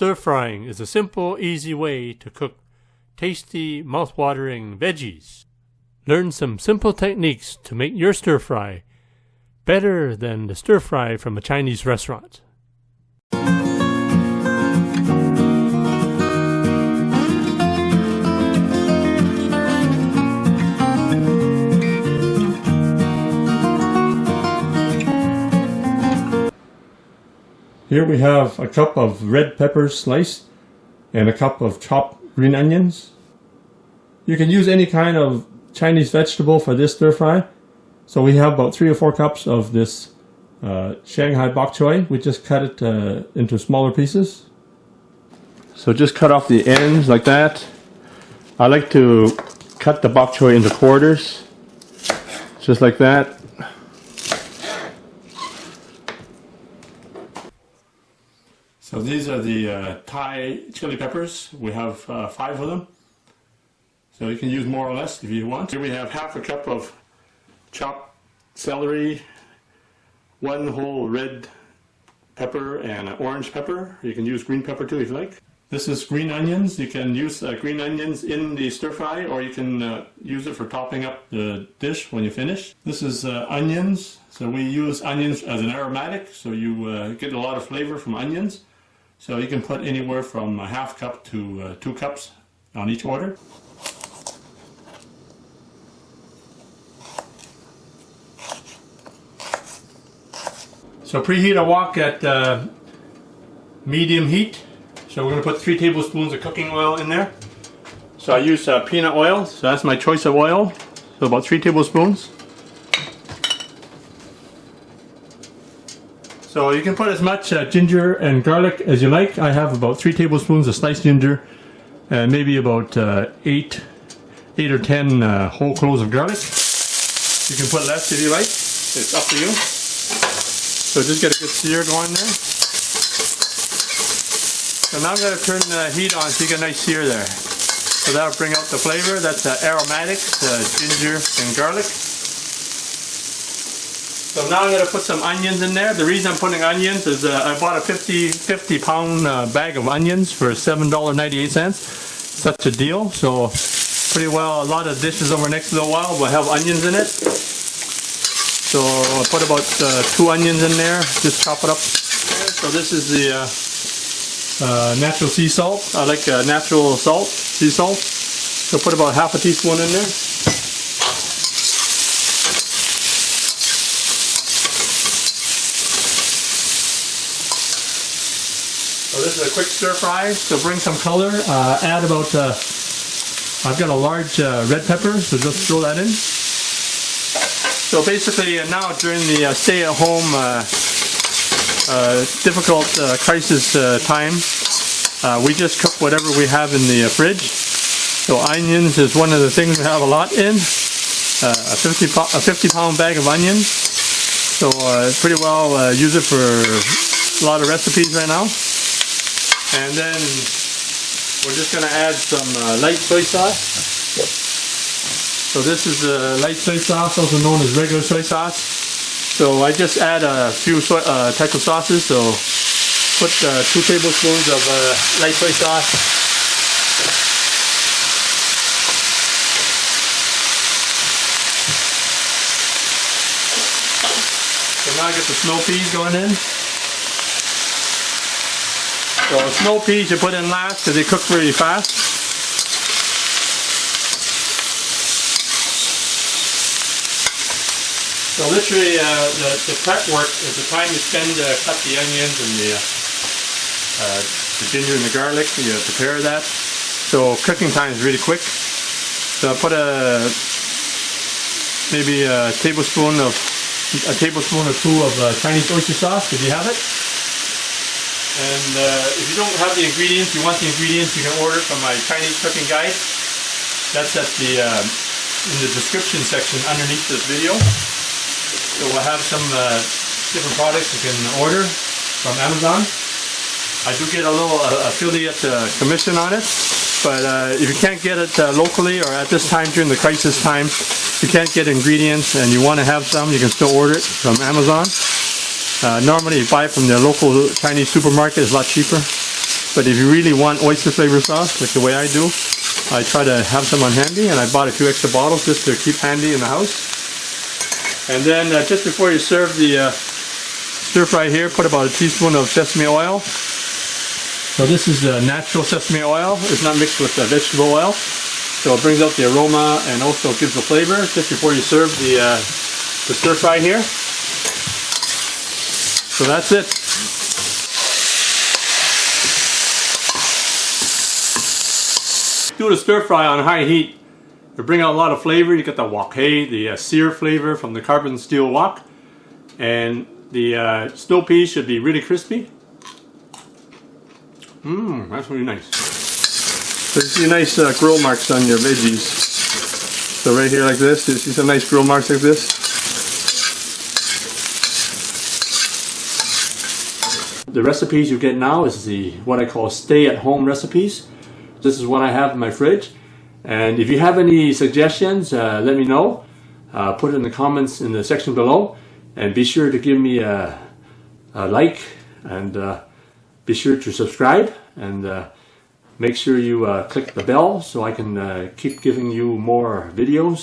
Stir-frying is a simple, easy way to cook tasty, mouth-watering veggies. Learn some simple techniques to make your stir-fry better than the stir-fry from a Chinese restaurant. Here we have a cup of red peppers sliced and a cup of chopped green onions. You can use any kind of Chinese vegetable for this stir fry. So we have about 3 or 4 cups of this Shanghai bok choy. We just cut it into smaller pieces. So just cut off the ends like that. I like to cut the bok choy into quarters, just like that. So these are the Thai chili peppers. We have 5 of them. So you can use more or less if you want. Here we have half a cup of chopped celery, 1 whole red pepper and an orange pepper. You can use green pepper too if you like. This is green onions. You can use green onions in the stir fry, or you can use it for topping up the dish when you finish. This is onions. So we use onions as an aromatic, so you get a lot of flavor from onions. So you can put anywhere from a half cup to 2 cups on each order. So preheat a wok at medium heat. So we're going to put 3 tablespoons of cooking oil in there. So I use peanut oil, so that's my choice of oil. So about 3 tablespoons. So you can put as much ginger and garlic as you like. I have about 3 tablespoons of sliced ginger and maybe about 8 or 10 whole cloves of garlic. You can put less if you like. It's up to you. So just get a good sear going there. So now I'm going to turn the heat on so you get a nice sear there. So that'll bring out the flavor. That's aromatic, ginger and garlic. So now I'm going to put some onions in there. The reason I'm putting onions is I bought a 50 pound bag of onions for $7.98. Such a deal. So pretty well a lot of dishes over the next little while will have onions in it. So I'll put about 2 onions in there. Just chop it up. So this is the natural sea salt. I like natural salt, sea salt. So put about half a teaspoon in there. So this is a quick stir fry, so bring some color. Add about, I've got a large red pepper, so just throw that in. So basically now during the stay-at-home difficult crisis time, we just cook whatever we have in the fridge. So onions is one of the things we have a lot in. A 50 pound bag of onions. So pretty well use it for a lot of recipes right now. And then we're just going to add some light soy sauce. So this is light soy sauce, also known as regular soy sauce. So I just add a few types of sauces. So put 2 tablespoons of light soy sauce. So now I get the snow peas going in. So snow peas you put in last because they cook very fast. So literally the prep work is the time you spend to cut the onions and the ginger and the garlic. You prepare that. So cooking time is really quick. So I put maybe a tablespoon or 2 of Chinese oyster sauce if you have it. And if you don't have the ingredients, you want the ingredients, you can order from my Chinese cooking guide. That's at the in the description section underneath this video. So we'll have some different products you can order from Amazon. I do get a little affiliate commission on it, but if you can't get it locally or at this time during the crisis time, you can't get ingredients and you want to have some, you can still order it from Amazon. Normally you buy from the local Chinese supermarket, it's a lot cheaper. but if you really want oyster flavor sauce, like the way I do, I try to have some on handy, and I bought a few extra bottles just to keep handy in the house. And then just before you serve the stir fry here, put about a teaspoon of sesame oil. So this is natural sesame oil. It's not mixed with vegetable oil. So it brings out the aroma and also gives the flavor just before you serve the stir fry here. So that's it. Do the stir fry on high heat. It'll bring out a lot of flavor. You get the wok hei, the sear flavor from the carbon steel wok. And the snow peas should be really crispy. That's really nice. So you see nice grill marks on your veggies. So right here like this, you see some nice grill marks like this. The recipes you get now is what I call stay-at-home recipes. This is what I have in my fridge. And if you have any suggestions, let me know. Put it in the comments in the section below. And be sure to give me a like, and be sure to subscribe, and make sure you click the bell so I can keep giving you more videos.